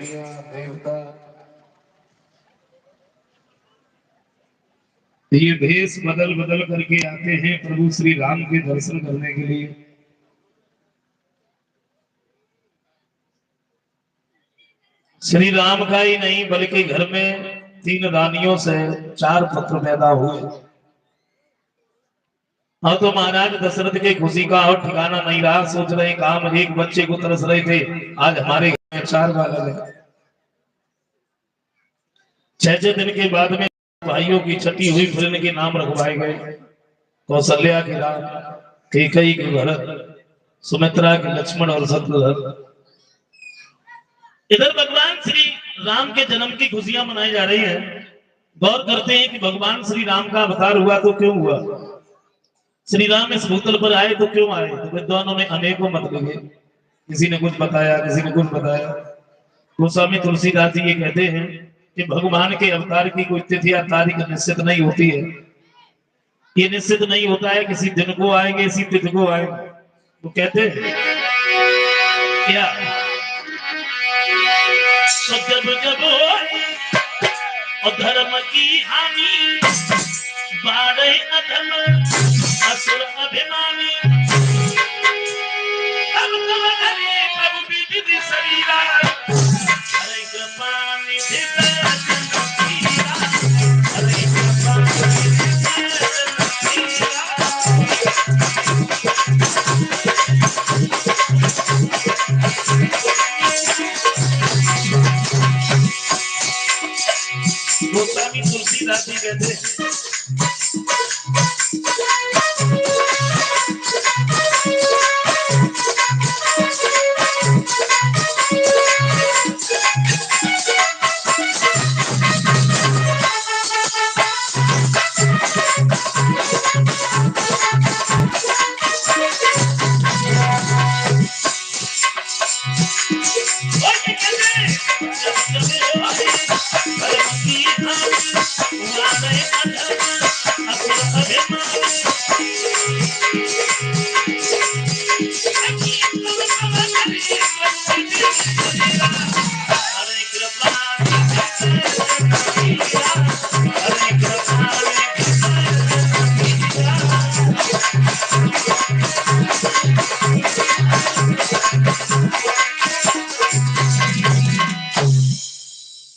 देवियां देवता ये भेष बदल बदल करके आते हैं प्रभु श्री राम के दर्शन करने के लिए। श्री राम का ही नहीं बल्कि घर में 3 रानियों से 4 पुत्र पैदा हुए। अब तो महाराज दशरथ के खुशी का और ठिकाना नहीं रहा। सोच रहे काम एक बच्चे को तरस रहे थे, आज हमारे घर में 4 बालक हैं। 6 दिन के बाद में भाइयों की छठी हुई, फिर इनके नाम रखवाए गए। कौशल्या के राम, कैकेयी के भरत, सुमित्रा के लक्ष्मण और शत्रुघ्न। इधर भगवान श्री राम के जन्म की खुशियां मनाई जा रही है। गौर करते हैं कि भगवान श्री राम का अवतार हुआ तो क्यों हुआ, श्री राम इस भूतल पर आए तो क्यों आए। तो विद्वानों ने अनेकों मत लिए, किसी ने कुछ बताया, किसी ने कुछ बताया। गोस्वामी तुलसीदास जी ये कहते हैं कि भगवान के अवतार की कोई तिथि या तारीख निश्चित नहीं होती है। ये निश्चित नहीं होता है किसी दिन को आएंगे, इसी तिथि को आएंगे। तो कहते हैं क्या तो जब जब और धर्म की हानि बाढ़े अधम असुर अभिमानी, अब तब हरे प्रभु विधि शरीरा हरे कृपा निधि हरे कृपा गोस्वामी तुलसीदास जी कहते हैं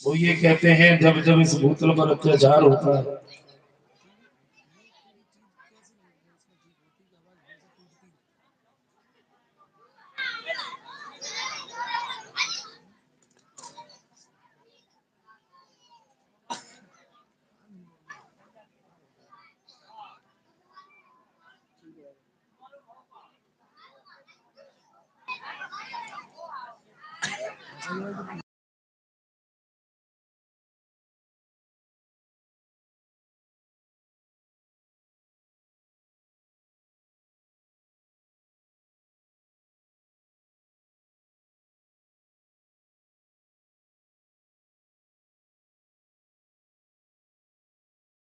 वो ये कहते हैं जब जब इस भूतल पर अत्याचार होता है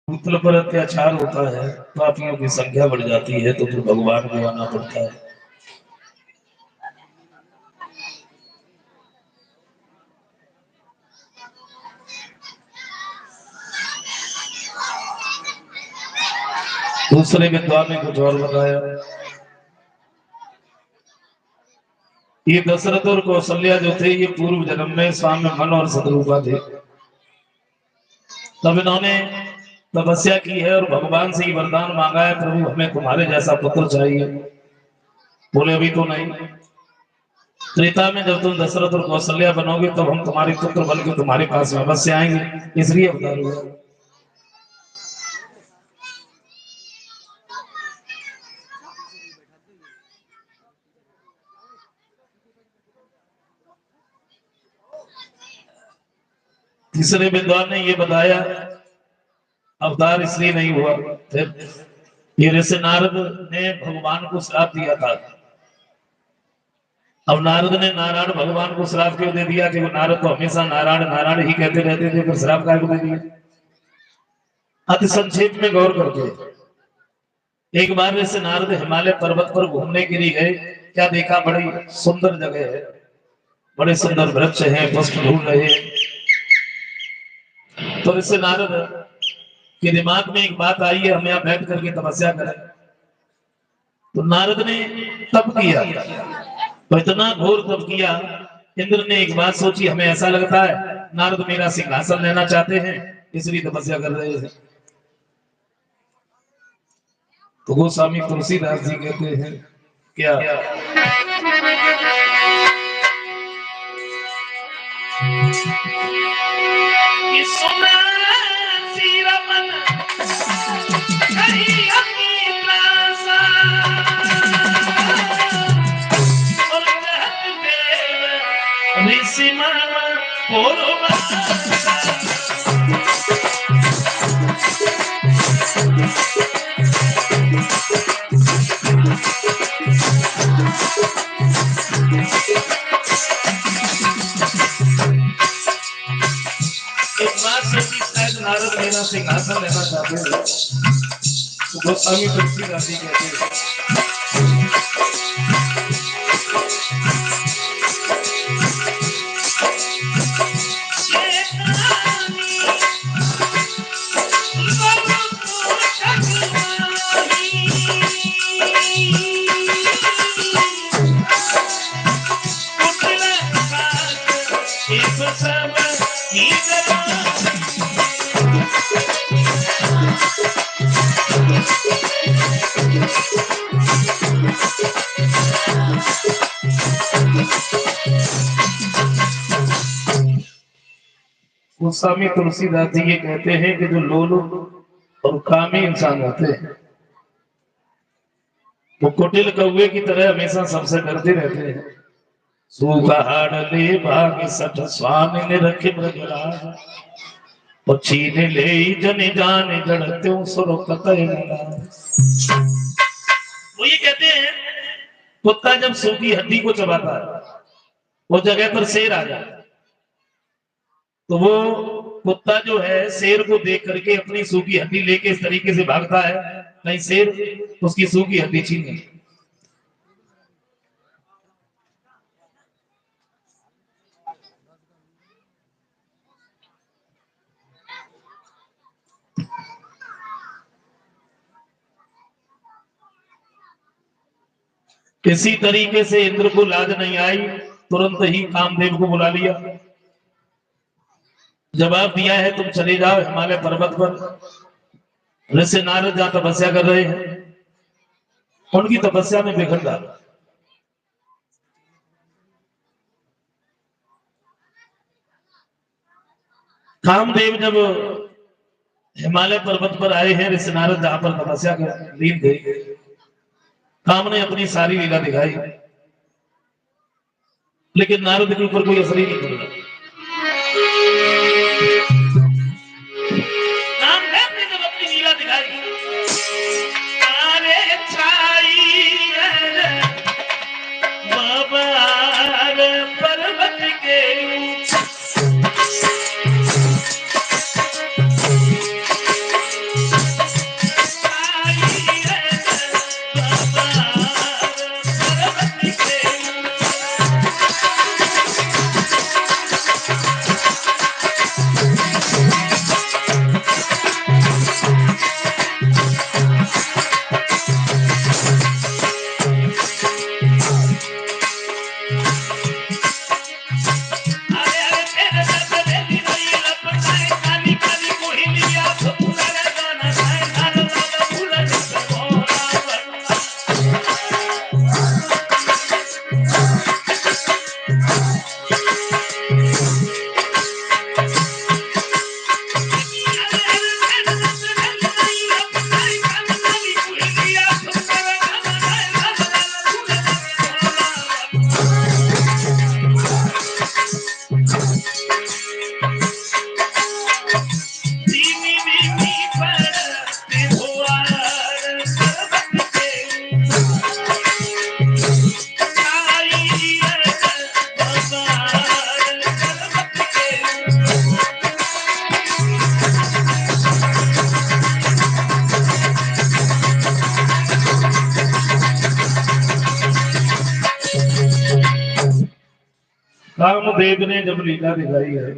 भूतल पर अत्याचार होता है, पापियों की संख्या बढ़ जाती है, तो फिर भगवान को आना पड़ता है। दूसरे विद्वान ने कुछ और बताया। ये दशरथ और कौशल्या जो थे ये पूर्व जन्म में स्वामी मन और सदरूपा थे। तब इन्होंने तपस्या की है और भगवान से ही वरदान मांगा है, प्रभु हमें तुम्हारे जैसा पुत्र चाहिए। बोले अभी तो नहीं, त्रेता में जब तुम दशरथ और कौशल्या बनोगे तब हम तुम्हारे पुत्र बन के तुम्हारे पास में अवश्य आएंगे। इसलिए अवतार हुआ। तीसरे विद्वान ने ये बताया अवतार इसलिए नहीं हुआ, फिर ये ऋषि नारद ने भगवान को श्राप दिया था। अब नारद ने नारायण भगवान को श्राप क्यों दे दिया कि वो नारद तो हमेशा नारायण नारायण ही कहते रहते थे, फिर श्राप काय को दे दिया। अति संक्षेप में गौर करके एक बार ऋषि नारद हिमालय पर्वत पर घूमने के लिए गए। क्या देखा, बड़ी सुंदर जगह है, बड़े सुंदर वृक्ष हैं, पुष्प ढूंढ रहे हैं। तो इससे नारद के दिमाग में एक बात आई है, हम यहाँ बैठ करके तपस्या करें। तो नारद ने तप किया, तो इतना घोर तप किया, इंद्र ने एक बात सोची, हमें ऐसा लगता है नारद मेरा सिंहासन लेना चाहते हैं, इसलिए तपस्या कर रहे हैं। तो गोस्वामी तुलसीदास जी कहते हैं क्या, कि सुना सीरा मन कहीं अपनी प्रासा और कहत देव ऋषि मन नारद मेरा सिंहासन लेना चाहते हैं। तो गोस्वामी तुलसीदास जी कहते हैं गोस्वामी तुलसीदास जी ये कहते हैं कि जो लोलुप और कामी इंसान होते हैं वो कुटिल कौवे की तरह हमेशा सबसे डरते रहते हैं। सूखा हाड़ ले भाग सठ स्वान ने रखे मृगराज और छीने ले जन जान जड़ते सुरो कतई। वो ये कहते हैं कुत्ता जब सूखी हड्डी को चबाता है वो जगह पर शेर आ जाता है, तो वो कुत्ता जो है शेर को देख करके अपनी सूखी हड्डी लेके इस तरीके से भागता है, नहीं शेर उसकी सूखी हड्डी छीने। इसी तरीके से इंद्र को लाज नहीं आई, तुरंत ही कामदेव को बुला लिया, जवाब दिया है तुम चले जाओ हिमालय पर्वत पर। ऋषि नारद जहां तपस्या कर रहे हैं उनकी तपस्या में विघ्न डाला। कामदेव जब हिमालय पर्वत पर आए हैं, ऋषि नारद जहां पर तपस्या कर लीन थे, काम ने अपनी सारी लीला दिखाई, लेकिन नारद के ऊपर कोई असर ही नहीं पड़ा। कामदेव ने जब अपनी लीला दिखाई, अरे छाई बाबार पर्वत के कामदेव ने जब लीला दिखाई है,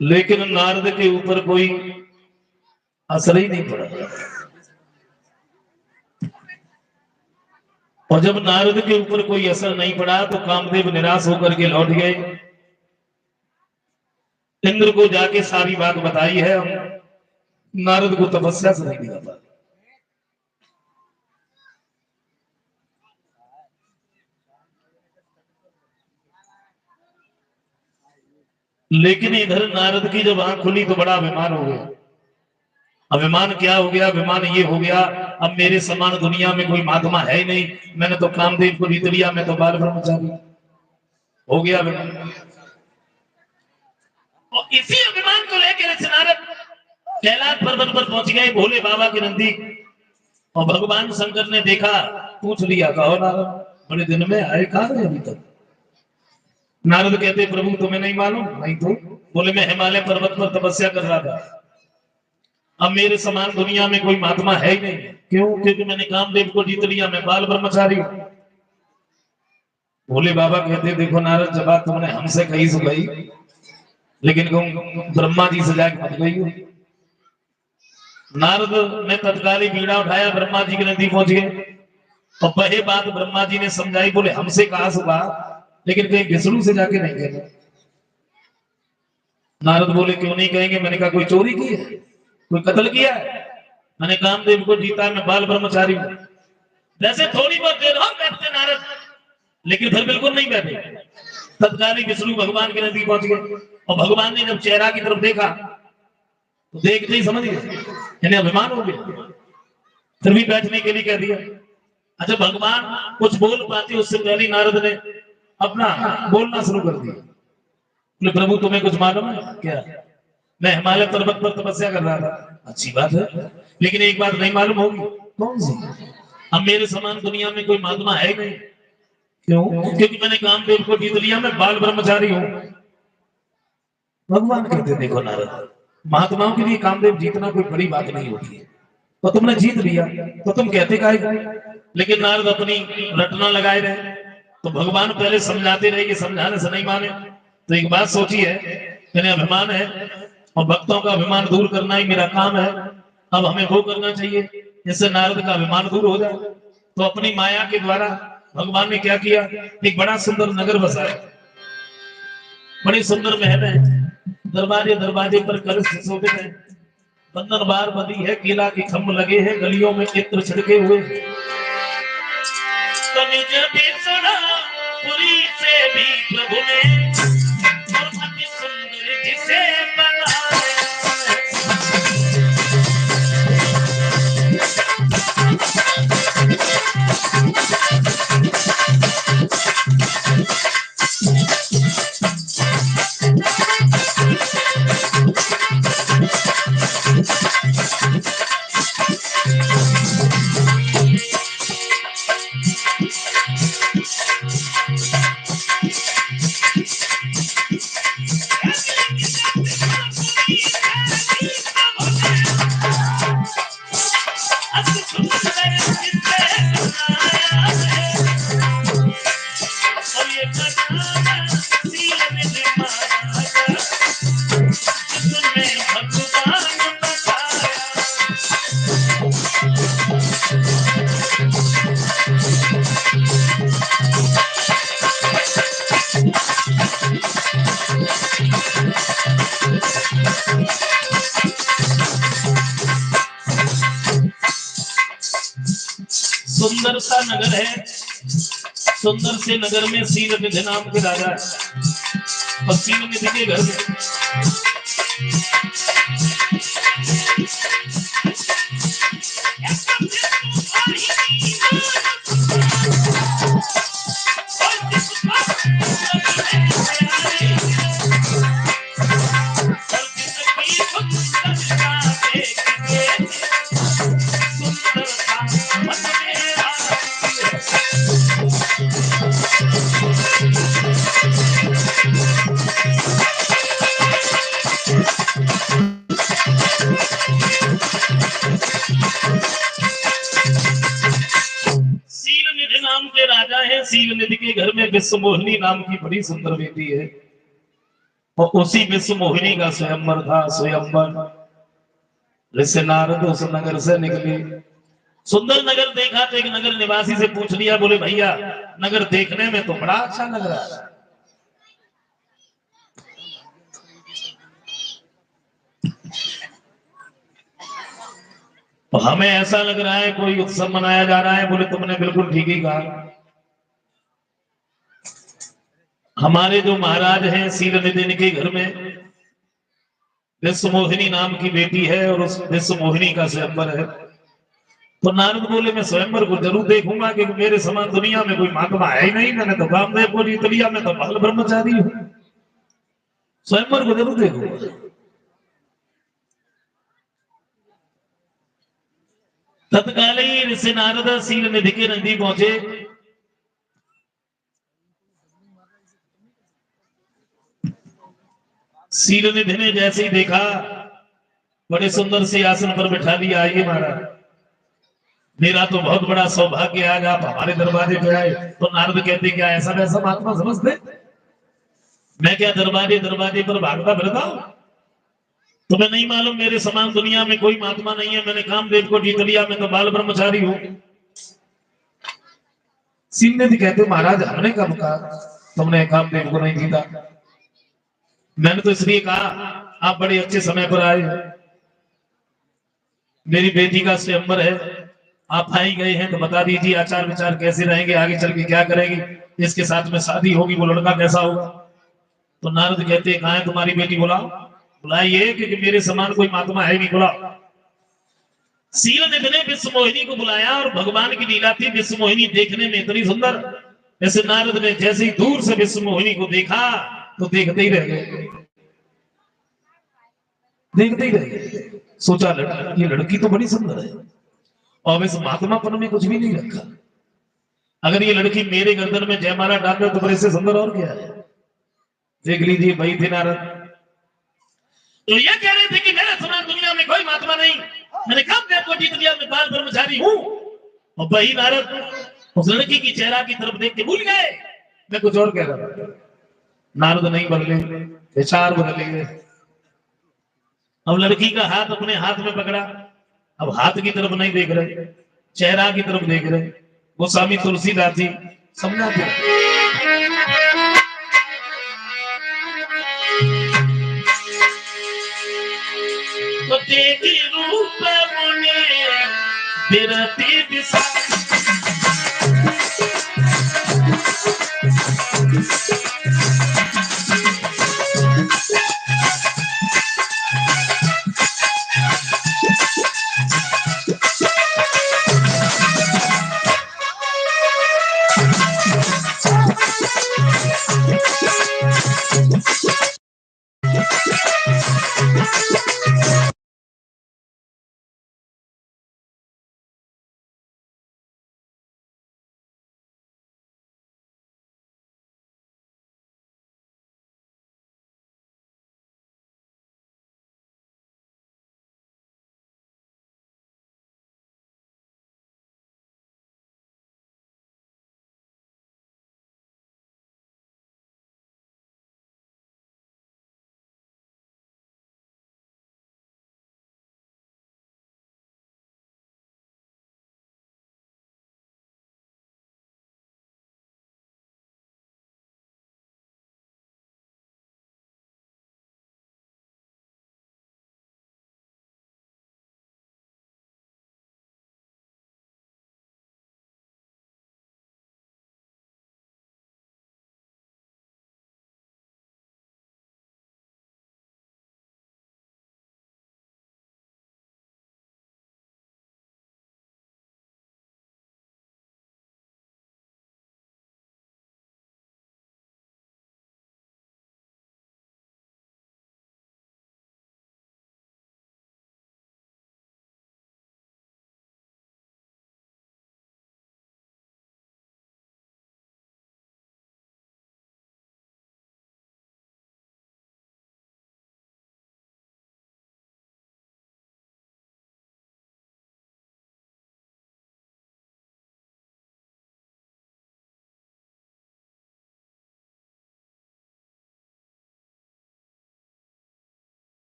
लेकिन नारद के ऊपर कोई असर ही नहीं पड़ा। और जब नारद के ऊपर कोई असर नहीं पड़ा तो कामदेव निराश होकर के लौट गए। इंद्र को जाके सारी बात बताई है, नारद को तपस्या से नहीं दिखा पा। लेकिन इधर नारद की जब आंख खुली तो बड़ा अभिमान हो गया। अभिमान क्या हो गया? अभिमान ये हो गया, अब मेरे समान दुनिया में कोई महात्मा है ही नहीं, मैंने तो कामदेव को जीत लिया, मैं तो बाल ब्रह्मचारी हो गया अभिमान। और इसी अभिमान को लेकर नारद कैलाश पर्वत पर पहुंच गए, भोले बाबा के नजदीक। और भगवान शंकर ने देखा, पूछ लिया, कहो नारद बड़े दिन में आए, कहां रहे अभी तक? नारद कहते, प्रभु तुम्हें नहीं मालूम? नहीं तो? बोले, मैं हिमालय पर्वत पर तपस्या कर रहा था, अब मेरे समान दुनिया में कोई महात्मा है ही नहीं। क्यों? क्योंकि मैंने कामदेव को जीत लिया, मैं बाल ब्रह्मचारी हूं। भोले बाबा कहते, देखो नारद, जब बात तुमने हमसे कही सो गई, लेकिन ब्रह्मा जी से जाके मत गई हो। नारद ने तत्काल ही बीड़ा उठाया, ब्रह्मा जी के नजदीक पहुंच गए और वही बात ब्रह्मा जी ने समझाई। बोले, हमसे कहा सुबह, लेकिन कहीं विष्णु से जाके नहीं कहना। नारद बोले, क्यों नहीं कहेंगे? मैंने कहा कोई चोरी की है, कोई कत्ल किया है? मैंने कामदेव को जीता, मैं बाल ब्रह्मचारी हूं। वैसे थोड़ी बहुत देर और बैठते नारद, लेकिन फिर बिल्कुल नहीं बैठे। तत्काल विष्णु भगवान के नजदीक पहुंच गए और भगवान ने जब चेहरा की तरफ देखा तो देखते ही समझ गए, इन्हें अभिमान हो गया, फिर भी बैठने के लिए कह दिया। अच्छा, भगवान कुछ बोल पाते उससे पहले नारद ने अपना बोलना शुरू कर दिया। बोले, प्रभु तुम्हें कुछ मालूम है क्या? मैं हिमालय पर्वत पर तपस्या कर रहा था। अच्छी बात है, लेकिन एक बात नहीं मालूम होगी। कौन सी? अब मेरे समान दुनिया में कोई महात्मा है नहीं। क्यों? क्योंकि मैंने कामदेव को जीत लिया, मैं बाल ब्रह्मचारी हूं। भगवान कहते, देखो नारद, महात्माओं के लिए कामदेव जीतना कोई बड़ी बात नहीं होती है, तो तुमने जीत लिया तो तुम कहते काहे? लेकिन नारद अपनी रटना लगाए रहे। तो भगवान पहले समझाते रहे कि समझाने से नहीं माने। तो एक बात सोची है, इन्हें अभिमान है और भक्तों का अभिमान दूर करना ही मेरा काम है। अब हमें वो करना चाहिए जिससे नारद का अभिमान दूर हो जाए। तो अपनी माया के द्वारा भगवान ने क्या किया, एक बड़ा सुंदर नगर बसाया, बड़ी सुंदर महल है, दरवाजे दरवाजे पर कलश सुशोभित है, बंधन बार बंधी है, केला के खम्भ लगे हैं, गलियों में इत्र छिड़के हुए। तो निज बिसरा पुरी से भी प्रभु ने अति सुंदर जिसे बनाया। सुंदर सा नगर है, सुंदर से नगर में शीलनिधि नाम के राजा है और शीलनिधि के घर में सील निधि के घर में विश्व मोहिनी नाम की बड़ी सुंदर बेटी है, और उसी विश्व मोहिनी का स्वयंवर था, स्वयंवर। जैसे नारद उस नगर से निकले, सुंदर नगर देखा तो एक नगर निवासी से पूछ लिया, बोले भैया नगर देखने में तो बड़ा अच्छा लग रहा है, तो हमें ऐसा लग रहा है कोई उत्सव मनाया जा रहा है। बोले तुमने बिल्कुल ठीक ही कहा, हमारे जो महाराज हैं सील निधि के घर में विश्व मोहिनी नाम की बेटी है, और उस विश्व मोहिनी का स्वयंवर है। तो नारद बोले मैं स्वयंवर को जरूर देखूंगा, क्योंकि मेरे समान दुनिया में कोई महात्मा है ही नहीं, मैंने तो कामदेव को जीत लिया, मैं तो बाल ब्रह्मचारी हूँ, स्वयंवर को जरूर देखूंगा। तत्काल ही ऋषि नारद सील निधि के नजदीक पहुंचे। सील निधि ने जैसे ही देखा, बड़े सुंदर से आसन पर बैठा दिया, आइए महाराज, मेरा तो बहुत बड़ा सौभाग्य आज आप हमारे दरवाजे पे आए। तो नारद कहते क्या ऐसा वैसा महात्मा समझते, मैं क्या दरवाजे दरवाजे पर भागता फिरता हूं? तुम्हें नहीं मालूम मेरे समान दुनिया में कोई महात्मा नहीं है, मैंने कामदेव को जीत लिया, मैं तो बाल ब्रह्मचारी हूँ। सिंह ने भी कहते महाराज हमने कब कहा तुमने कामदेव को नहीं जीता, मैंने तो इसलिए कहा आप बड़े अच्छे समय पर आए, मेरी बेटी का स्वयंवर है, आप आई गए हैं तो बता दीजिए आचार विचार कैसे रहेंगे, आगे चल के क्या करेंगे, इसके साथ में शादी होगी, वो लड़का कैसा होगा। तो नारद कहते कहा है तुम्हारी बेटी, बुलाओ। बुलाइए, क्योंकि मेरे समान कोई महात्मा है नहीं, बुलाओ। सील निधि ने विश्व मोहिनी को बुलाया, और भगवान की लीला थी विश्व मोहिनी देखने में इतनी सुंदर, ऐसे नारद ने जैसे ही दूर से विश्व मोहिनी को देखा तो देखते ही रह गए, देखते ही रह गए। सोचा ये लड़की तो बड़ी सुंदर है, और इस महात्मापन में कुछ भी नहीं रखा, अगर ये लड़की मेरे गर्दन में जयमाला डाल दे तो बड़े से सुंदर और क्या है। देख लीजिए वही थे नारद, तो ये कह रहे थे कि मेरे समान दुनिया में कोई महात्मा नहीं, मैंने कामदेव को जीत लिया, मैं बाल ब्रह्मचारी हूँ। और वही नारद उस लड़की की चेहरा की तरफ देख के भूल गए मैं कुछ और कह रहा था। नारद नहीं बदले, विचार बदले गए। अब लड़की का हाथ अपने हाथ में पकड़ा, अब हाथ की तरफ नहीं देख रहे, चेहरा की तरफ देख रहे। वो स्वामी तुलसीदास जी समझाते, तो देखी रूप मुने बिरती बिसा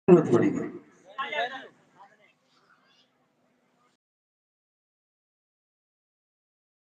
जरूरत पड़ेगी।